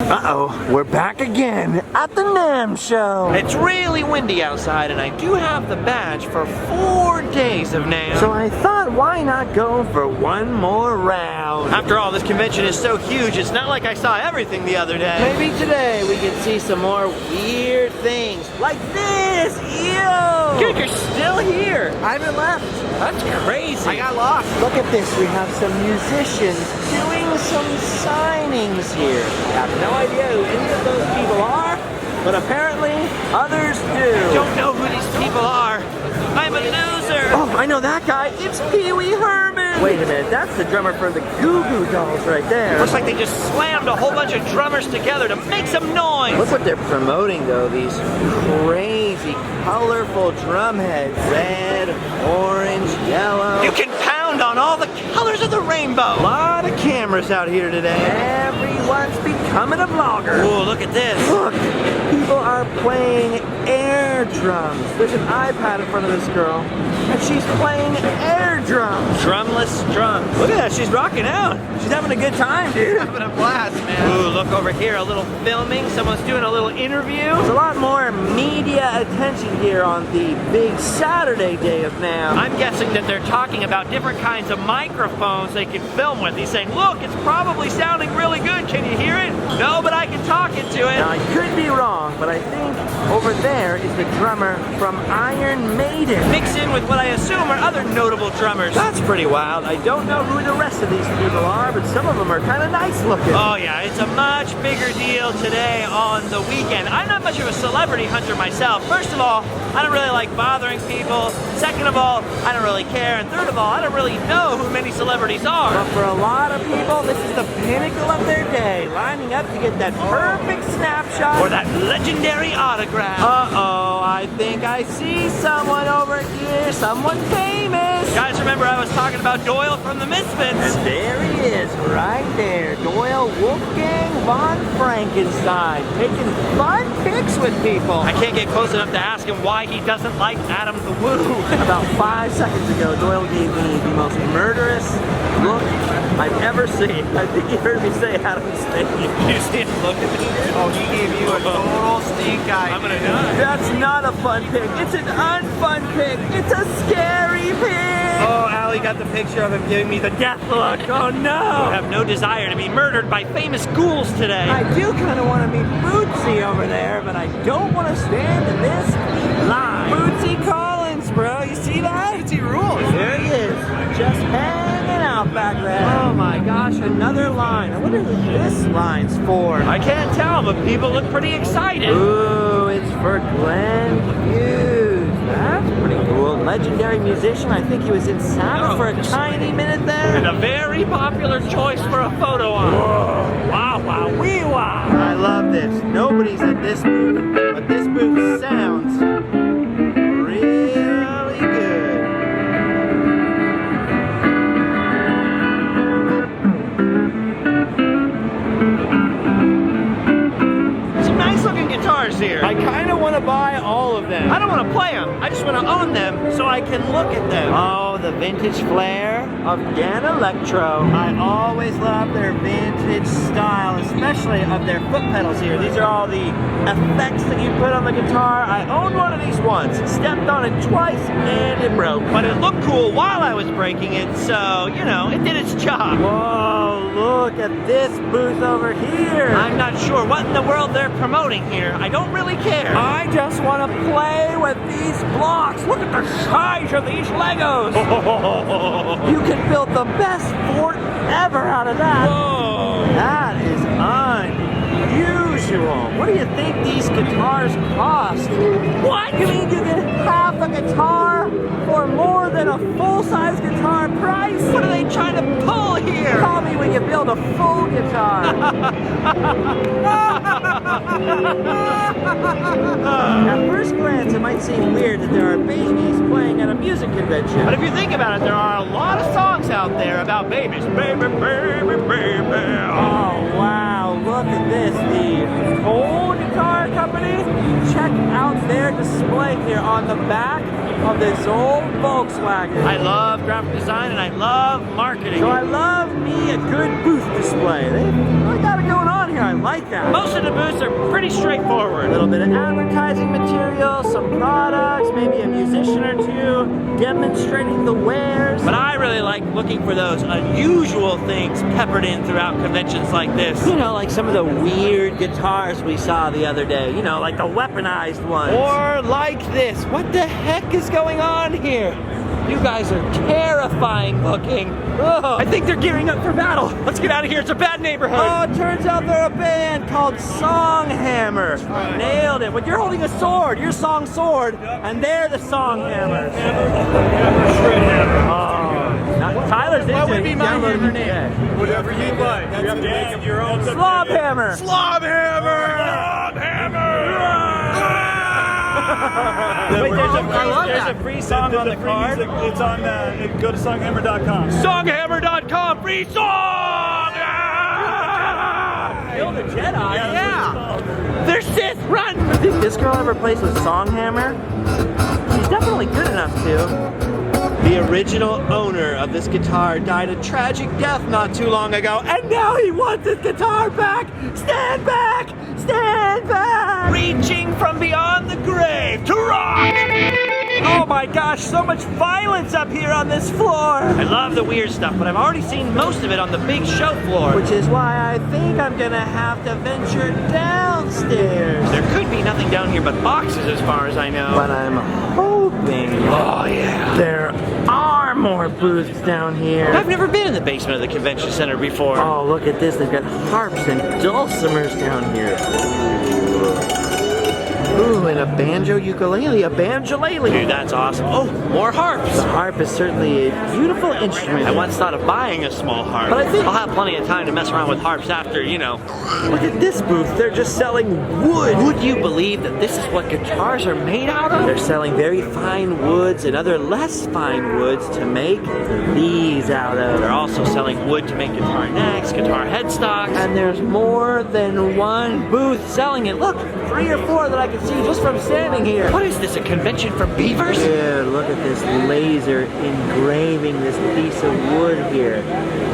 Uh-oh, we're back again at the Namm show. It's really windy outside, and I do have the badge for 4 days of Namm. So I thought, why not go for one more round? After all, this convention is so huge, it's not like I saw everything the other day. Maybe today we can see some more weird things, like this. Ew! Dude, you're still here. I haven't left. That's crazy. I got lost. Look at this. We have some musicians doing some signings here. I have no idea who any of those people are, but apparently others do. I don't know who these people are. I'm a loser. Oh, I know that guy. It's Pee-wee Herman. Wait a minute. That's the drummer for the Goo Goo Dolls right there. Looks like they just slammed a whole bunch of drummers together to make some noise. Look what they're promoting, though. These crazy, colorful drum heads. Red, orange, yellow. You can pound on all the colors of the rainbow. A lot of cameras out here today. Everyone's becoming a vlogger. Ooh, look at this. Look, people are playing air drums. There's an iPad in front of this girl, and she's playing air drums. Drumless drums. Look at that, she's rocking out. She's having a good time, dude. Having a blast, man. Ooh, look over here, a little filming. Someone's doing a little interview. There's a lot more media attention here on the big Saturday day of Namm. I'm guessing that they're talking about different kinds of microphones they can film with. He's saying, look, it's probably sounding really good. Can you hear it? No, but I can talk into it. Now, I could be wrong, but I think over there is the drummer from Iron Maiden. Mix in with what I assume are other notable drummers. That's pretty wild. I don't know who the rest of these people are, but some of them are kind of nice looking. Oh yeah, it's a much bigger deal today on the weekend. I'm not much of a celebrity hunter myself. First of all, I don't really like bothering people. Second of all, I don't really care. And third of all, I don't really know who many celebrities are. But for a lot of people, this is the pinnacle of their day, lining up to get that perfect snapshot or that legendary autograph. Uh-oh, I think I see someone over here, someone famous. Guys, remember I was talking about Doyle from the Misfits. And there he is, right there, Doyle Wolfgang von Frankenstein, taking fun pics with people. I can't get close enough to ask him why he doesn't like Adam the Woo. About 5 seconds ago, Doyle gave me the most murderous look I've ever seen. I think he heard me say Adam's name. You see him look at me? Oh, he gave you a total stink eye. I'm gonna die. That's not a fun pic. It's an unfun pic. It's a scary pic. Oh, Allie got the picture of him giving me the death look. Oh no! I have no desire to be murdered by famous ghouls today. I do kind of want to meet Bootsy over there, but I don't want to stand in this line. Bootsy Collins, bro. You see that? Bootsy rules. There he is. Just hanging out back there. Oh my gosh, another line. I wonder who this line's for. I can't tell, but people look pretty excited. Ooh, it's for Glenn Hughes. That's pretty cool. Legendary musician. I think he was in Sabbath for a tiny minute there. And a very popular choice for a photo op. Whoa. Wow, wow, wee wow. I love this. Nobody's at this booth, but this booth sounds really good. Some nice looking guitars here. I kind of want to buy all of them. I don't want to play them. I just want to own them so I can look at them. Oh, the vintage flair of Dan Electro. I always love their vintage style, especially of their foot pedals here. These are all the effects that you put on the guitar. I owned one of these once, stepped on it twice, and it broke. But it looked cool while I was breaking it, so, you know, it did its job. Whoa, look at this booth over here. I'm not sure what in the world they're promoting here. I don't really care. I just want to play with these blocks. Look at the size of these Legos. You can build the best fort ever out of that. Whoa. That is unusual. What do you think these guitars cost? What? You mean you get half a guitar for more than a full-size guitar price? What are they trying to pull here? Call me when you build a full guitar. At first glance, it might seem weird that there are babies playing at a music convention. But if you think about it, there are a lot of songs out there about babies. Baby, baby, baby. Oh, wow. Look at this. The Cole Guitar Company. Check out their display here on the back of this old Volkswagen. I love graphic design and I love marketing. So I love me a good booth display. They really got it going on here. here. I like that. Most of the booths are pretty straightforward. A little bit of advertising material, some products, maybe a musician or two demonstrating the wares. But I really like looking for those unusual things peppered in throughout conventions like this. You know, like some of the weird guitars we saw the other day. You know, like the weaponized ones. Or like this. What the heck is going on here? You guys are terrifying looking. Ugh. I think they're gearing up for battle. Let's get out of here. It's a bad neighborhood. Oh, it turns out they're a band called Songhammer. Right. Nailed it. But you're holding a sword. You're Song Sword, and they're the Songhammers. Oh. Tyler's into it. What would be my Downloaded hammer it name? today. Whatever you like. You have to make your own. Slobhammer. Wait, there's a free song on the card. It's on, go to songhammer.com. Songhammer.com, free song! Kill the Jedi. Yeah. They're Sith, run! Did this girl ever plays with Songhammer? She's definitely good enough to. The original owner of this guitar died a tragic death not too long ago, and now he wants his guitar back! Stand back! Stand back! Reaching from beyond the grave to rock! Oh my gosh, so much violence up here on this floor! I love the weird stuff, but I've already seen most of it on the big show floor. Which is why I think I'm gonna have to venture downstairs. There could be nothing down here but boxes as far as I know. But I'm hoping Oh yeah. there are more booths down here. I've never been in the basement of the convention center before. Oh, look at this. They've got harps and dulcimers down here. Ooh, and a banjo ukulele, a banjolele. Dude, that's awesome. Oh, more harps. The harp is certainly a beautiful instrument. I once thought of buying a small harp. But I think- I'll have plenty of time to mess around with harps after, you know. Look at this booth. They're just selling wood. Would you believe that this is what guitars are made out of? They're selling very fine woods and other less fine woods to make these out of. They're also selling wood to make guitar necks, guitar headstocks. And there's more than one booth selling it. Look, 3 or 4 that I can see just from standing here. What is this, a convention for beavers? Dude, look at this laser engraving this piece of wood here.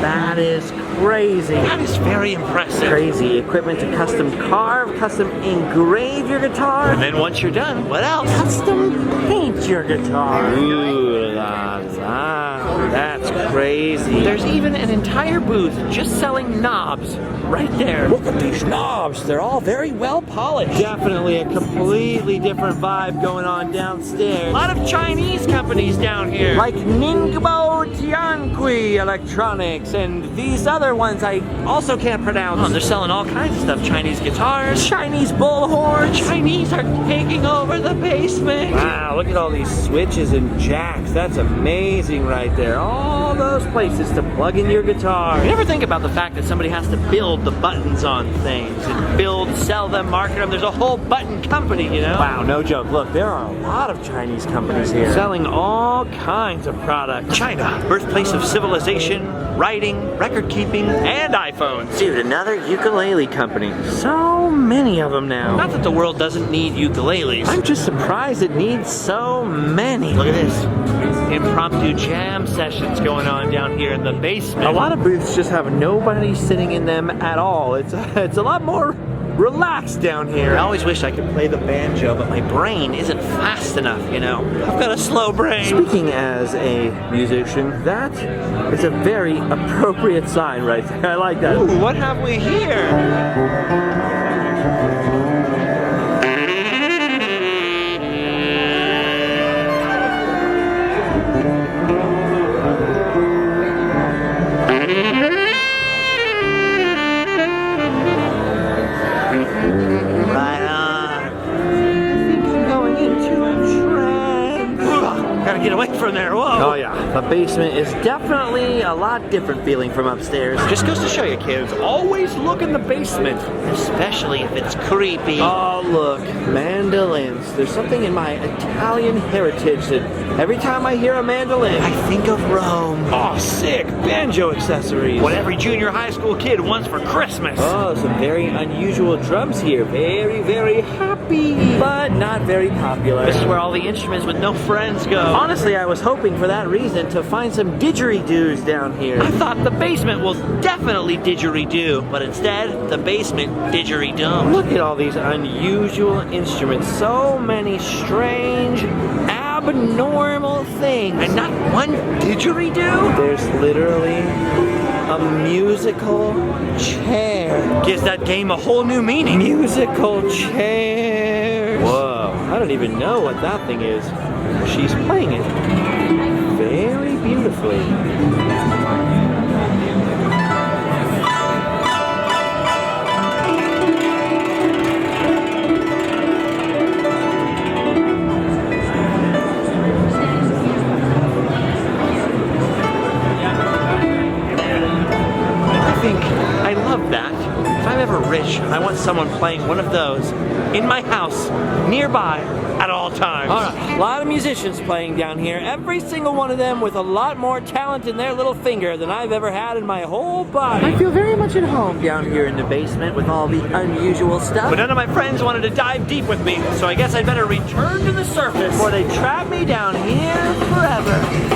That is crazy. That is very impressive. Crazy equipment to custom carve, custom engrave your guitar, And then once you're done, what else? custom paint your guitar. Ooh la la. That's crazy. There's even an entire booth just selling knobs right there. Look at these knobs. They're all very well polished. Definitely a completely different vibe going on A downstairs. lot of Chinese companies down here. Like Ningbo Tianqi Electronics and these other ones I also can't pronounce. Oh, they're selling all kinds of stuff. Chinese guitars. Chinese bullhorns. Chinese are taking over the basement. Wow, look at all these switches and jacks. That's amazing right there. All those places to plug in your guitar. You ever think about the fact that somebody has to build the buttons on things and build, sell them, market them? There's a whole button company, you know? Wow, no joke. Look, there are a lot of Chinese companies here. Selling all kinds of products. China, birthplace of civilization, writing, record keeping, and iPhones. Dude, another ukulele company. So many of them now. Not that the world doesn't need ukuleles. I'm just surprised it needs so many. Look at this. Impromptu jam sessions going on down here in the basement. A lot of booths just have nobody sitting in them at all. It's a lot more relaxed down here. I always wish I could play the banjo, but my brain isn't fast enough, you know? I've got a slow brain. Speaking as a musician, that is a very appropriate sign right there. I like that. Ooh, what have we here? Get away from there, whoa! Oh yeah, the basement is definitely a lot different feeling from upstairs. Just goes to show you, kids, always look in the basement, especially if it's creepy. Oh look, mandolins. There's something in my Italian heritage that every time I hear a mandolin, I think of Rome. oh sick, banjo accessories. What every junior high school kid wants for Christmas. Oh, some very unusual drums here. Very, very happy, but not very popular. This is where all the instruments with no friends go. Honestly, I was hoping for that reason basement to find some didgeridoos down here. I thought the basement will definitely didgeridoo, but instead, the basement didgeridoo. Look at all these unusual instruments. So many strange, abnormal things. And not one didgeridoo? There's literally a musical chair. Gives that game a whole new meaning. Musical chairs. Whoa, I don't even know what that thing is. She's playing it very beautifully. I love that. If I'm ever rich, I want someone playing one of those in my house, nearby, at all times. All right, a lot of musicians playing down here. Every single one of them with a lot more talent in their little finger than I've ever had in my whole body. I feel very much at home down here in the basement with all the unusual stuff. But none of my friends wanted to dive deep with me, so I guess I'd better return to the surface. Before they trap me down here forever.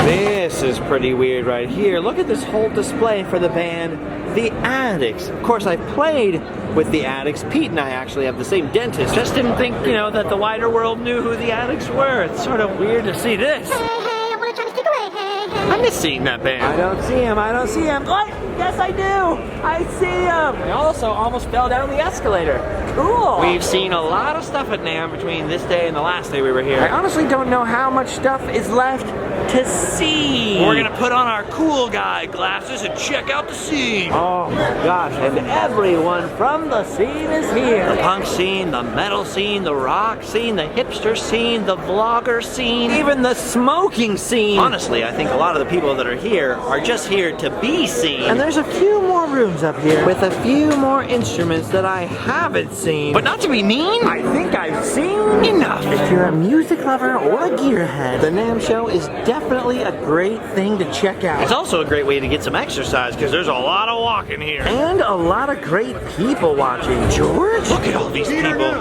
This is pretty weird right here. Look at this whole display for the band The Addicts. Of course, I played with The Addicts. Pete and I actually have the same dentist. Just didn't think, that the wider world knew who the Addicts were. It's sort of weird to see this. I want to try to stick away. I miss seeing that band. I don't see him. I don't see him. What? Yes, I do. I see him. I also almost fell down the escalator. Cool. We've seen a lot of stuff at Namm between this day and the last day we were here. I honestly don't know how much stuff is left to see. We're gonna put on our cool guy glasses and check out the scene. Oh my gosh, and everyone from the scene is here. The punk scene, the metal scene, the rock scene, the hipster scene, the vlogger scene. Even the smoking scene. Honestly, I think a lot of the people that are here are just here to be seen. And there's a few more rooms up here with a few more instruments that I haven't seen. But not to be mean, I think I've seen enough. If you're a music lover or a gearhead, the Namm show is definitely a great thing to check out. It's also a great way to get some exercise because there's a lot of walking here. And a lot of great people watching. George? Look at all these people.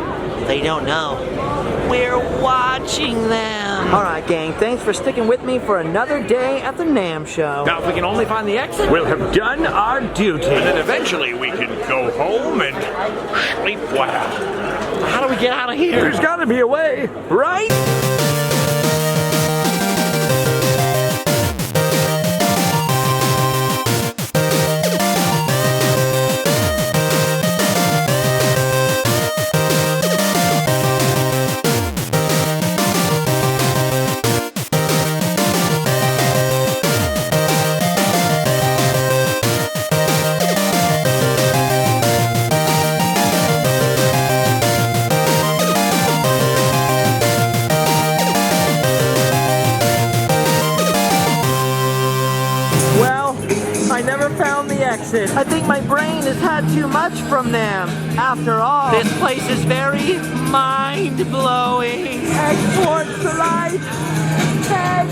They don't know. We're watching them. All right, gang, thanks for sticking with me for another day at the Namm show. Now, if we can only find the exit, We'll have done our duty. and then eventually we can go home and sleep well. How do we get out of here? There's got to be a way, right? I think my brain has had too much from them. After all, This place is very mind-blowing. head towards the light. Head